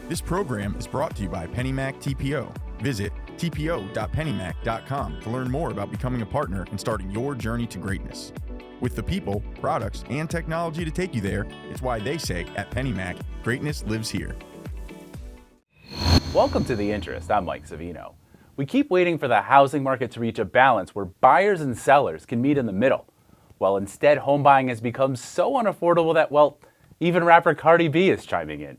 This program is brought to you by PennyMac TPO. Visit tpo.pennymac.com to learn more about becoming a partner and starting your journey to greatness. With the people, products, and technology to take you there, it's why they say at PennyMac, greatness lives here. Welcome to The Interest. I'm Mike Savino. We keep waiting for the housing market to reach a balance where buyers and sellers can meet in the middle. Well, instead, home buying has become so unaffordable that, well, even rapper Cardi B is chiming in.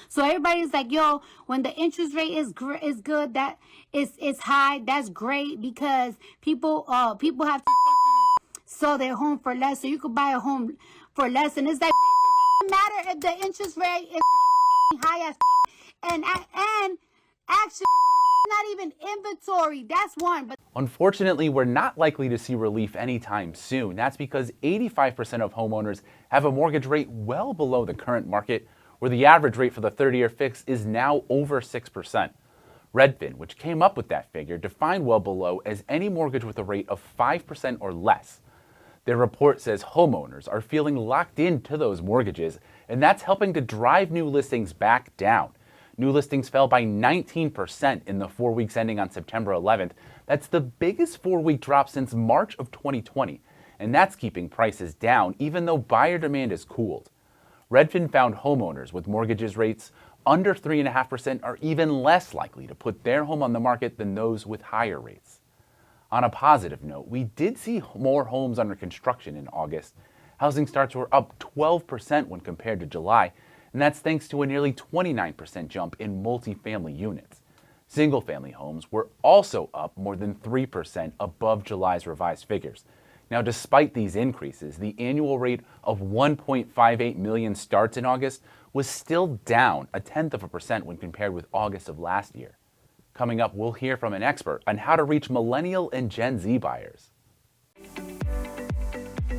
So everybody's like, yo, when the interest rate is good, that it's high, that's great because people have to sell their home for less, so you could buy a home for less. And it's like, it doesn't matter if the interest rate is high as and actually not even inventory. That's one. But unfortunately, we're not likely to see relief anytime soon. That's because 85% of homeowners have a mortgage rate well below the current market, where the average rate for the 30-year fix is now over 6%. Redfin, which came up with that figure, defined well below as any mortgage with a rate of 5% or less. Their report says homeowners are feeling locked into those mortgages, and that's helping to drive new listings back down. New listings fell by 19% in the 4 weeks ending on September 11th. That's the biggest 4-week drop since March of 2020, and that's keeping prices down even though buyer demand has cooled. Redfin found homeowners with mortgages rates under 3.5% are even less likely to put their home on the market than those with higher rates. On a positive note, we did see more homes under construction in August. Housing starts were up 12% when compared to July, and that's thanks to a nearly 29% jump in multifamily units. Single-family homes were also up more than 3% above July's revised figures. Now, despite these increases, the annual rate of 1.58 million starts in August was still down 0.1% when compared with August of last year. Coming up, we'll hear from an expert on how to reach Millennial and Gen Z buyers.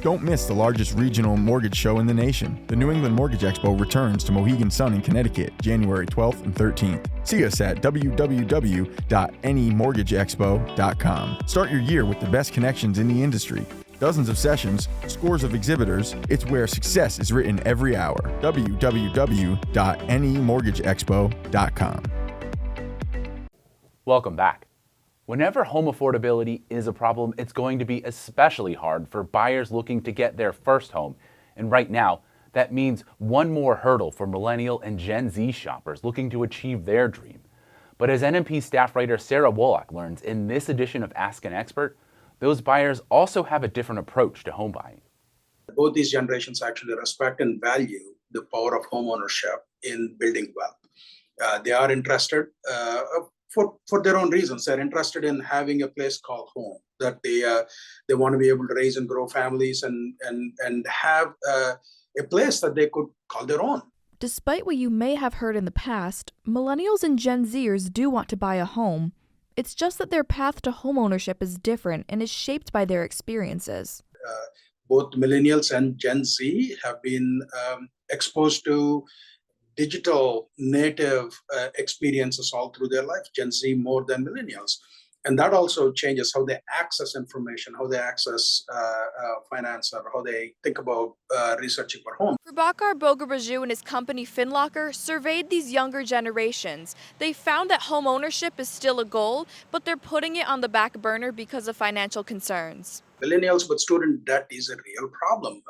Don't miss the largest regional mortgage show in the nation. The New England Mortgage Expo returns to Mohegan Sun in Connecticut, January 12th and 13th. See us at www.anymortgageexpo.com. Start your year with the best connections in the industry. Dozens of sessions, scores of exhibitors. It's where success is written every hour. www.anymortgageexpo.com. Welcome back. Whenever home affordability is a problem, it's going to be especially hard for buyers looking to get their first home. And right now, that means one more hurdle for Millennial and Gen Z shoppers looking to achieve their dream. But as NMP staff writer Sarah Woloch learns in this edition of Ask an Expert, those buyers also have a different approach to home buying. Both these generations actually respect and value the power of homeownership in building wealth. They are interested for their own reasons. They're interested in having a place called home, that they want to be able to raise and grow families and have a place that they could call their own. Despite what you may have heard in the past, Millennials and Gen Zers do want to buy a home. It's just that their path to homeownership is different and is shaped by their experiences. Both Millennials and Gen Z have been exposed to digital native experiences all through their life, Gen Z more than Millennials. And that also changes how they access information, how they access finance, or how they think about researching for home. Prabhakar Bogaraju and his company FinLocker surveyed these younger generations. They found that home ownership is still a goal, but they're putting it on the back burner because of financial concerns. Millennials with student debt is a real problem.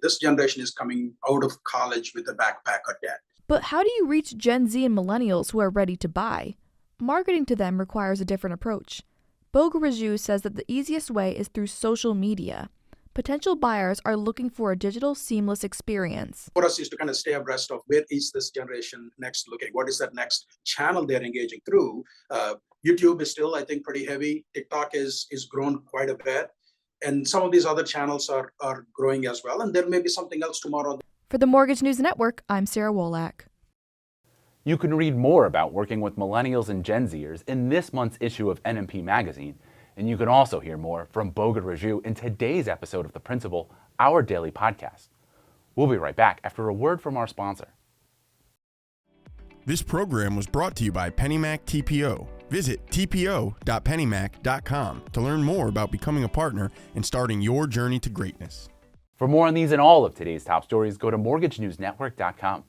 This generation is coming out of college with a backpack of debt. But how do you reach Gen Z and Millennials who are ready to buy? Marketing to them requires a different approach. Bogaraju says that the easiest way is through social media. Potential buyers are looking for a digital, seamless experience. For us is to kind of stay abreast of where is this generation next looking? What is that next channel they're engaging through? YouTube is still, I think, pretty heavy. TikTok is grown quite a bit. And some of these other channels are growing as well. And there may be something else tomorrow. For the Mortgage News Network, I'm Sarah Woloch. You can read more about working with Millennials and Gen Zers in this month's issue of NMP Magazine, and you can also hear more from Bogaraju in today's episode of The Principal, our daily podcast. We'll be right back after a word from our sponsor. This program was brought to you by PennyMac TPO. Visit tpo.pennymac.com to learn more about becoming a partner and starting your journey to greatness. For more on these and all of today's top stories, go to mortgagenewsnetwork.com.